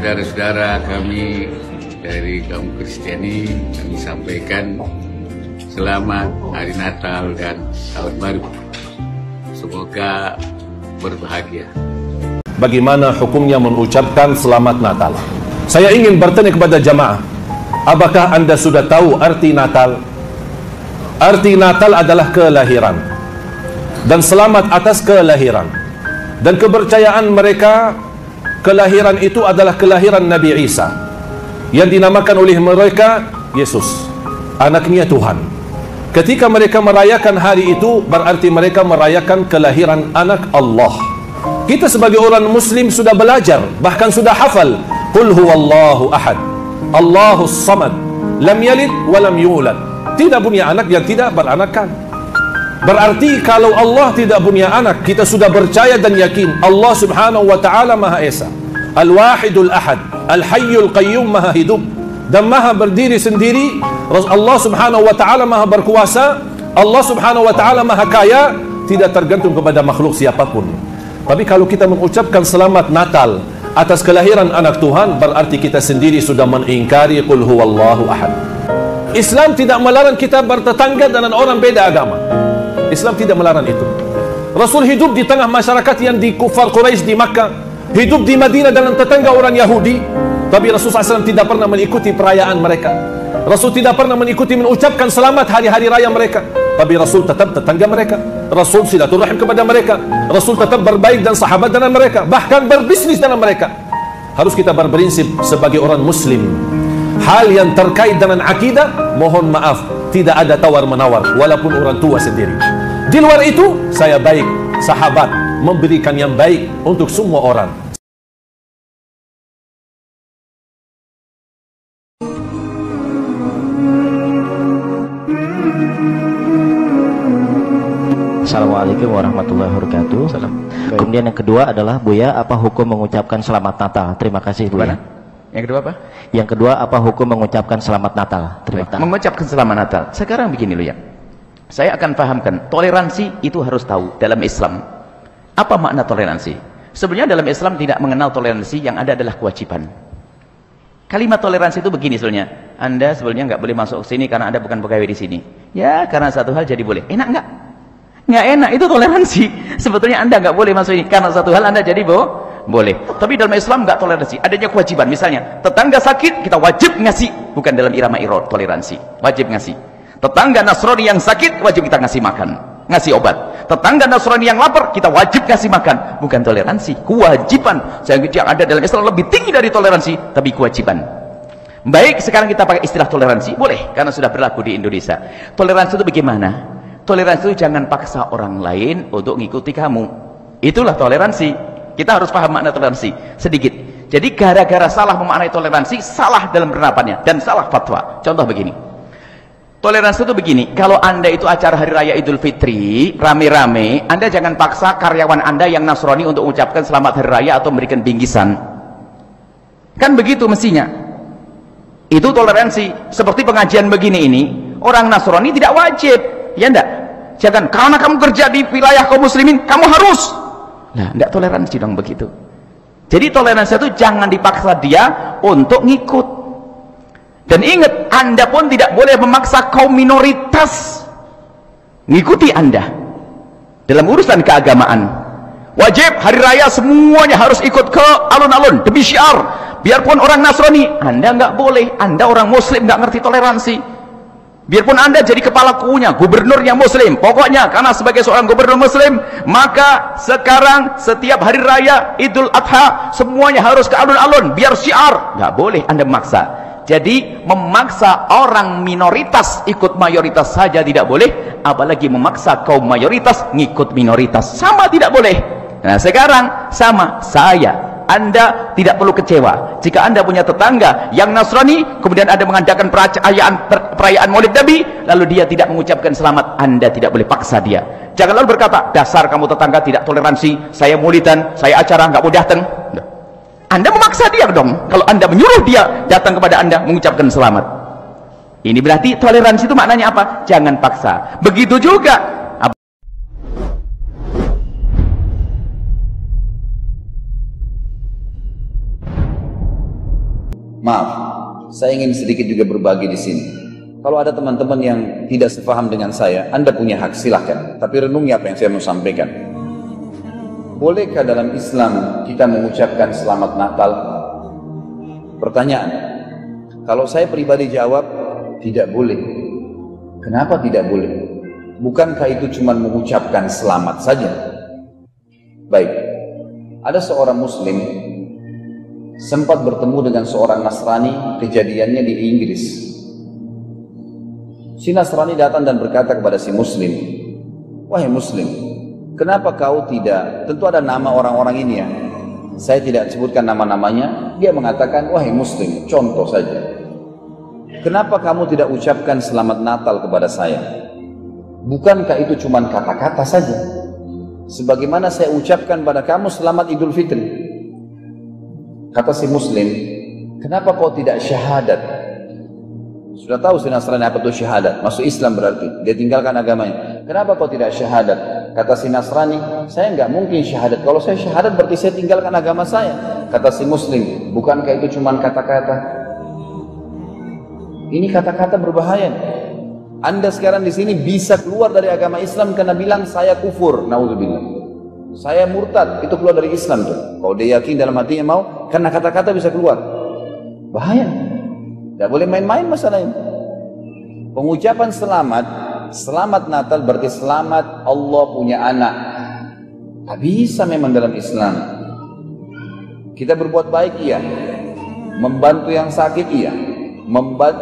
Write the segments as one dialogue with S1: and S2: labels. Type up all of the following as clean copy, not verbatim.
S1: saudara-saudara kami dari kaum Kristiani, kami sampaikan selamat Hari Natal dan Tahun Baru. Semoga berbahagia.
S2: Bagaimana hukumnya mengucapkan selamat Natal? Saya ingin bertanya kepada jamaah, apakah Anda sudah tahu arti Natal? Arti Natal adalah kelahiran, dan selamat atas kelahiran. Dan kepercayaan mereka, kelahiran itu adalah kelahiran Nabi Isa, yang dinamakan oleh mereka Yesus, anaknya Tuhan. Ketika mereka merayakan hari itu, berarti mereka merayakan kelahiran anak Allah. Kita sebagai orang Muslim sudah belajar, bahkan sudah hafal, Qul huwallahu ahad, Allahus samad, lam yalid wa lam yulad. Tidak punya anak yang tidak beranakan. Berarti kalau Allah tidak punya anak, kita sudah percaya dan yakin Allah subhanahu wa ta'ala maha esa, Al-Wahidul Ahad, Al-Hayyul Qayyum, maha hidup dan maha berdiri sendiri. Allah subhanahu wa ta'ala maha berkuasa, Allah subhanahu wa ta'ala maha kaya, tidak tergantung kepada makhluk siapapun. Tapi kalau kita mengucapkan selamat Natal atas kelahiran anak Tuhan, berarti kita sendiri sudah mengingkari Qul huwallahu ahad. Islam tidak melarang kita bertetangga dengan orang beda agama. Islam tidak melarang itu. Rasul hidup di tengah masyarakat yang di kufar Quraisy di Makkah, hidup di Madinah dengan tetangga orang Yahudi, tapi Rasul SAW tidak pernah mengikuti perayaan mereka. Rasul tidak pernah mengikuti mengucapkan selamat hari-hari raya mereka, tapi Rasul tetap tetangga mereka. Rasul silaturahim kepada mereka. Rasul tetap berbaik dan sahabat dengan mereka, bahkan berbisnis dengan mereka. Harus kita berprinsip sebagai orang Muslim. Hal yang terkait dengan akidah, mohon maaf, tidak ada tawar-menawar, walaupun orang tua sendiri. Di luar itu, saya baik, sahabat, memberikan yang baik untuk semua orang.
S3: Assalamualaikum warahmatullahi wabarakatuh. Kemudian yang kedua adalah, Buya, apa hukum mengucapkan selamat Natal? Terima kasih, Buya.
S4: Yang kedua apa?
S3: Yang kedua, apa hukum mengucapkan selamat Natal? Terima kasih.
S4: Mengucapkan selamat Natal. Sekarang begini loh ya. Saya akan pahamkan, toleransi itu harus tahu dalam Islam. Apa makna toleransi? Sebenarnya dalam Islam tidak mengenal toleransi, yang ada adalah kewajiban. Kalimat toleransi itu begini sebenarnya. Anda sebenarnya nggak boleh masuk ke sini karena Anda bukan pegawai di sini. Ya, karena satu hal jadi boleh. Enak nggak? Nggak enak, itu toleransi. Sebetulnya Anda nggak boleh masuk ini karena satu hal Anda jadi boleh. Tapi dalam Islam nggak toleransi, adanya kewajiban. Misalnya tetangga sakit, kita wajib ngasih, bukan dalam irama irod toleransi, wajib ngasih. Tetangga Nasrani yang sakit, wajib kita ngasih makan, ngasih obat. Tetangga Nasrani yang lapar, kita wajib ngasih makan, bukan toleransi, kewajiban. Yang ada dalam Islam lebih tinggi dari toleransi, tapi kewajiban. Baik, sekarang kita pakai istilah toleransi, boleh, karena sudah berlaku di Indonesia. Toleransi itu bagaimana? Toleransi itu jangan paksa orang lain untuk ngikuti kamu. Itulah toleransi. Kita harus paham makna toleransi sedikit. Jadi gara-gara salah memaknai toleransi, salah dalam penerapannya dan salah fatwa. Contoh begini. Toleransi itu begini, kalau Anda itu acara hari raya Idul Fitri rame-rame, Anda jangan paksa karyawan Anda yang Nasrani untuk mengucapkan selamat hari raya atau memberikan bingkisan. Kan begitu mestinya. Itu toleransi. Seperti pengajian begini ini, orang Nasrani tidak wajib. Ya enggak? Jangan karena kamu kerja di wilayah kaum muslimin, kamu harus. Nah, enggak toleransi dong begitu. Jadi toleransi itu jangan dipaksa dia untuk ngikut. Dan ingat, Anda pun tidak boleh memaksa kaum minoritas ngikuti Anda dalam urusan keagamaan. Wajib hari raya semuanya harus ikut ke alun-alun demi syiar. Biarpun orang Nasrani, Anda enggak boleh. Anda orang muslim enggak ngerti toleransi. Biarpun Anda jadi kepala kuunya, gubernur yang muslim, pokoknya karena sebagai seorang gubernur muslim, maka sekarang setiap hari raya Idul Adha semuanya harus ke alun-alun biar syiar. Nggak boleh Anda memaksa. Jadi memaksa orang minoritas ikut mayoritas saja tidak boleh, apalagi memaksa kaum mayoritas ngikut minoritas, sama tidak boleh. Nah sekarang sama saya, Anda tidak perlu kecewa jika Anda punya tetangga yang Nasrani, kemudian Anda mengadakan perayaan Maulid Nabi, lalu dia tidak mengucapkan selamat. Anda tidak boleh paksa dia. Jangan lalu berkata, dasar kamu tetangga tidak toleransi, saya maulidan, saya acara nggak mau datang. Anda memaksa dia dong kalau Anda menyuruh dia datang kepada Anda mengucapkan selamat. Ini berarti toleransi itu maknanya apa? Jangan paksa. Begitu juga
S5: Maaf, saya ingin sedikit juga berbagi di sini. Kalau ada teman-teman yang tidak sepaham dengan saya, Anda punya hak, silahkan. Tapi renungi apa yang saya mau sampaikan. Bolehkah dalam Islam kita mengucapkan selamat Natal? Pertanyaan. Kalau saya pribadi jawab, tidak boleh. Kenapa tidak boleh? Bukankah itu cuma mengucapkan selamat saja? Baik, ada seorang muslim sempat bertemu dengan seorang Nasrani, kejadiannya di Inggris. Si Nasrani datang dan berkata kepada si muslim, "Wahai muslim, kenapa kau tidak," tentu ada nama orang-orang ini ya, saya tidak sebutkan nama-namanya. Dia mengatakan, "Wahai muslim," contoh saja, "kenapa kamu tidak ucapkan selamat Natal kepada saya? Bukankah itu cuma kata-kata saja? Sebagaimana saya ucapkan pada kamu selamat Idul Fitri." Kata si muslim, "Kenapa kau tidak syahadat?" Sudah tahu si Nasrani apa itu syahadat, masuk Islam berarti, dia tinggalkan agamanya. "Kenapa kau tidak syahadat?" Kata si Nasrani, "Saya nggak mungkin syahadat, kalau saya syahadat berarti saya tinggalkan agama saya." Kata si muslim, "Bukankah itu cuma kata-kata?" Ini kata-kata berbahaya. Anda sekarang di sini bisa keluar dari agama Islam karena bilang saya kufur, naudzubillah. Saya murtad, itu keluar dari Islam tuh. Kalau dia yakin dalam hatinya mau, karena kata-kata bisa keluar. Bahaya. Tidak boleh main-main masalah ini. Pengucapan selamat Natal berarti selamat Allah punya anak. Tak bisa memang dalam Islam. Kita berbuat baik iya, membantu yang sakit iya,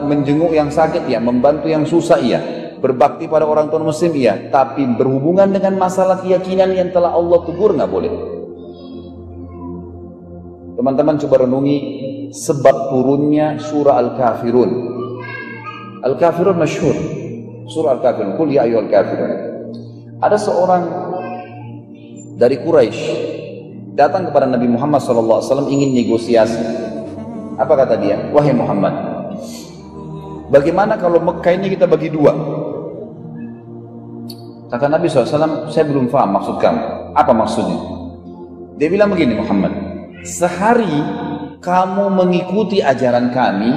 S5: menjenguk yang sakit iya, membantu yang susah iya, berbakti pada orang tua muslim iya, tapi berhubungan dengan masalah keyakinan yang telah Allah tegur nggak boleh. Teman-teman coba renungi sebab turunnya surah Al-Kafirun. Al-Kafirun masyhur. Surah Al-Kafirun, Qul ya ayyuhal kafirun. Ada seorang dari Quraisy datang kepada Nabi Muhammad SAW ingin negosiasi. Apa kata dia? "Wahai Muhammad, bagaimana kalau Mekah ini kita bagi dua?" Kata Nabi SAW, "Saya belum paham maksud kamu. Apa maksudnya?" Dia bilang begini, "Muhammad, sehari kamu mengikuti ajaran kami,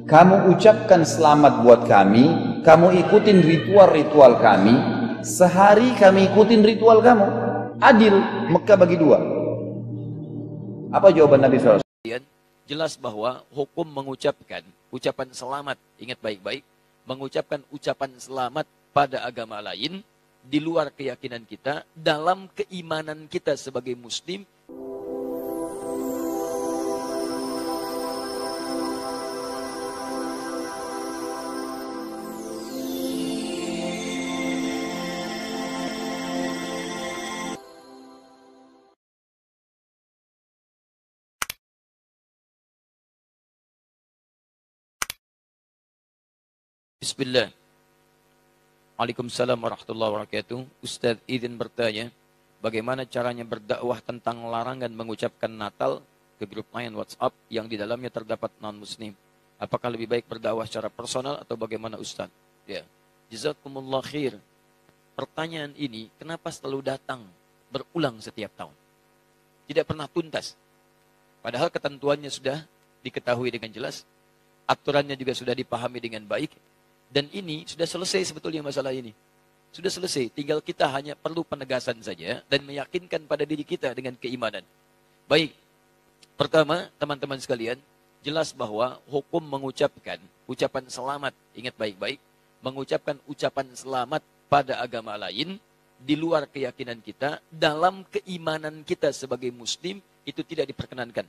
S5: kamu ucapkan selamat buat kami, kamu ikutin ritual-ritual kami, sehari kami ikutin ritual kamu. Adil, Mekah bagi dua." Apa jawaban Nabi SAW?
S6: Jelas bahwa hukum mengucapkan ucapan selamat, ingat baik-baik, mengucapkan ucapan selamat pada agama lain, di luar keyakinan kita, dalam keimanan kita sebagai muslim. Bismillah. Waalaikumsalam warahmatullahi wabarakatuh. Ustaz izin bertanya, bagaimana caranya berdakwah tentang larangan mengucapkan Natal ke grup lain WhatsApp yang di dalamnya terdapat non-muslim? Apakah lebih baik berdakwah secara personal atau bagaimana Ustaz? Ya. Jazakumullah khair. Pertanyaan ini kenapa selalu datang berulang setiap tahun? Tidak pernah tuntas. Padahal ketentuannya sudah diketahui dengan jelas, aturannya juga sudah dipahami dengan baik. Dan ini sudah selesai sebetulnya masalah ini. Sudah selesai, tinggal kita hanya perlu penegasan saja dan meyakinkan pada diri kita dengan keimanan. Baik, pertama teman-teman sekalian, jelas bahwa hukum mengucapkan ucapan selamat, ingat baik-baik, mengucapkan ucapan selamat pada agama lain, di luar keyakinan kita, dalam keimanan kita sebagai muslim, itu tidak diperkenankan.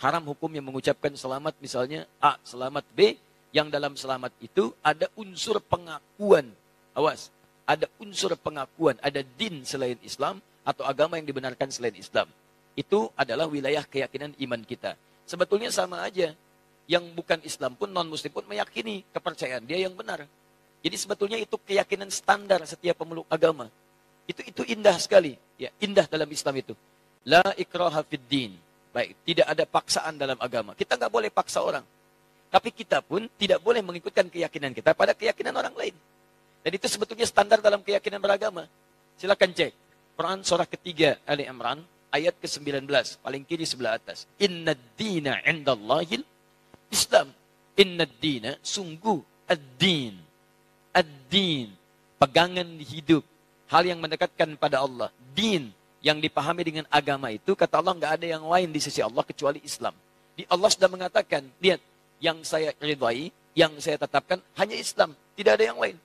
S6: Haram hukum yang mengucapkan selamat, misalnya A, selamat B, yang dalam selamat itu ada unsur pengakuan. Awas, ada unsur pengakuan, ada din selain Islam atau agama yang dibenarkan selain Islam. Itu adalah wilayah keyakinan iman kita. Sebetulnya sama aja. Yang bukan Islam pun, non-muslim pun meyakini kepercayaan dia yang benar. Jadi sebetulnya itu keyakinan standar setiap pemeluk agama. Itu indah sekali. Ya, indah dalam Islam itu. La ikraha fid din. Baik, tidak ada paksaan dalam agama. Kita nggak boleh paksa orang. Tapi kita pun tidak boleh mengikutkan keyakinan kita pada keyakinan orang lain. Dan itu sebetulnya standar dalam keyakinan beragama. Silakan cek. Quran surah ketiga Ali Imran ayat ke-19. Paling kiri sebelah atas. Inna dina indallahil Islam. Inna dina, sungguh ad-din. Ad-din, pegangan hidup. Hal yang mendekatkan pada Allah. Din, yang dipahami dengan agama itu, kata Allah, nggak ada yang lain di sisi Allah kecuali Islam. Di Allah sudah mengatakan, lihat, yang saya ridhai, yang saya tetapkan, hanya Islam. Tidak ada yang lain.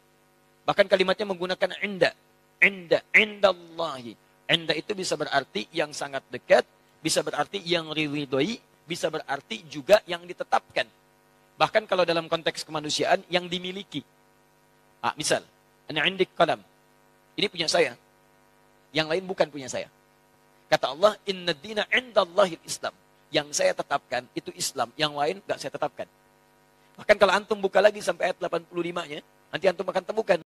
S6: Bahkan kalimatnya menggunakan inda. Inda, indallahi. Inda itu bisa berarti yang sangat dekat, bisa berarti yang ridhai, bisa berarti juga yang ditetapkan. Bahkan kalau dalam konteks kemanusiaan, yang dimiliki. Misal, ana indik qalam. Ini punya saya. Yang lain bukan punya saya. Kata Allah, inna dina indallahil Islam. Yang saya tetapkan, itu Islam. Yang lain, nggak saya tetapkan. Bahkan kalau antum buka lagi sampai ayat 85-nya, nanti antum akan temukan